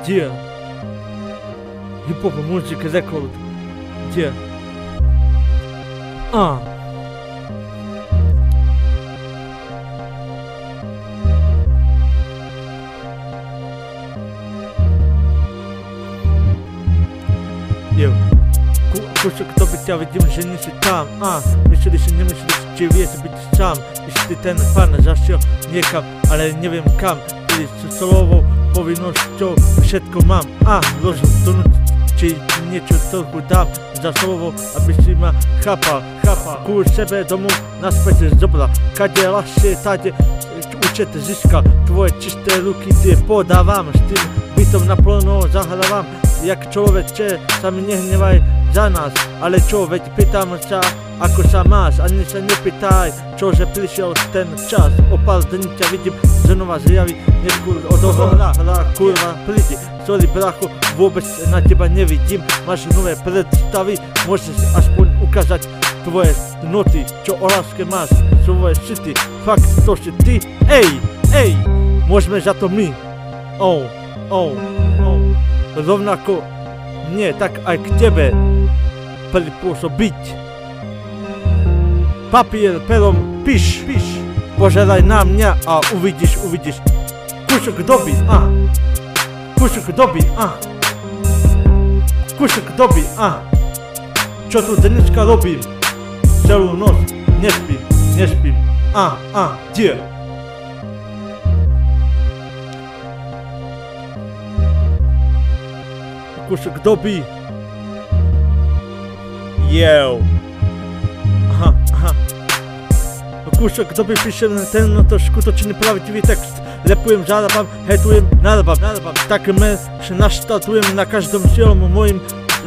Gdzie? Hip-hop, muzyka, rekord. Gdzie? Kurczę, kto by chciał, widzimy, że nie się tam. Myślisz, nie myślisz, czy wiesz być sam. Jeśli ten pan zaczął niekam, ale nie wiem kam. Kiedyś solową powinnością wszystko mam. Rozum to czy niečo trochu dám za slovo, aby si ma chápal. Kůl sebe domů naspäť zobral. Kade ľahšie, tade účet získal. Tvoje čisté ruky tie podávám, s tým bytom naplno zahrávam. Jak človeče, sa mi nehnevaj za nás, ale čo, veď pýtam sa, ako sa máš, ani sa nepýtaj, čože prišiel ten čas. O pár dní ťa vidím, znova zjaví, neskôr odohrá, kurva, prídi. Sorry bracho, vôbec na teba nevidím, máš nové predstavy, môžeš aspoň ukázať tvoje noty, čo o láske máš, svoje city, fakt to si ty, ej, môžeme za to my, rovnako nie, tak aj k tebe pripôsobiť. Papier, perom, píš, požeraj na mňa a uvidíš, kúsok doby, kúsok doby, čo tu dneska robím, celú noc nespím, kde? Kúsok doby, kúsok doby píšem ten skutočný pravdivý text. Lepujem, zarábam, hetujem, narábam. Tak się naštartujem na každom cielom mojim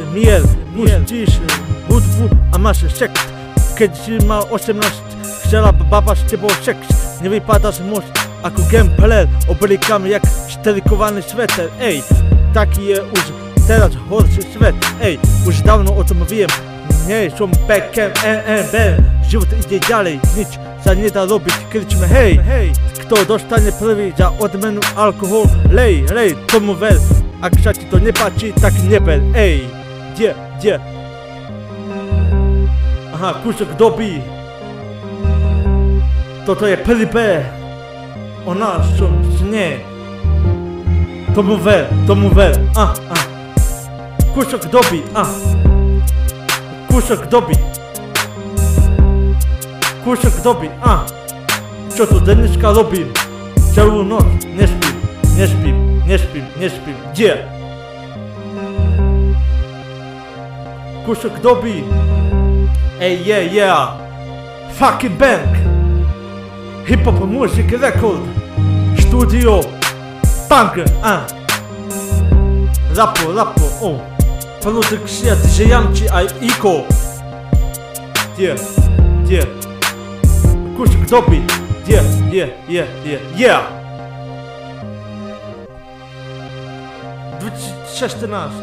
mier. Pustíš hudbu a máš sex. Keď si mal 18, chcela baba s tebou sex. Nevypadáš moc ako gameplayer, oblíkam jak šterikovaný sveter. Taký je už teraz horší svet. Už dávno o tom viem. Nie som bekem, život ide ďalej, nič sa nedá robiť, kričme hej, kto dostane prvý za odmenu alkohol, lej, tomu ver, ak sa ti to nepáči, tak neber, kde? Kúsok doby, toto je prvé o našom sne, tomu ver, kúsok doby, kúsok doby, čo tu dneska robím, celú noc nespím, kde? Kúsok doby, fucking bank, hip-hop music record, studio, punk, rapo, produkcja Dżejamci aj Iko, gdzie? Kúsok doby, gdzie? 2016,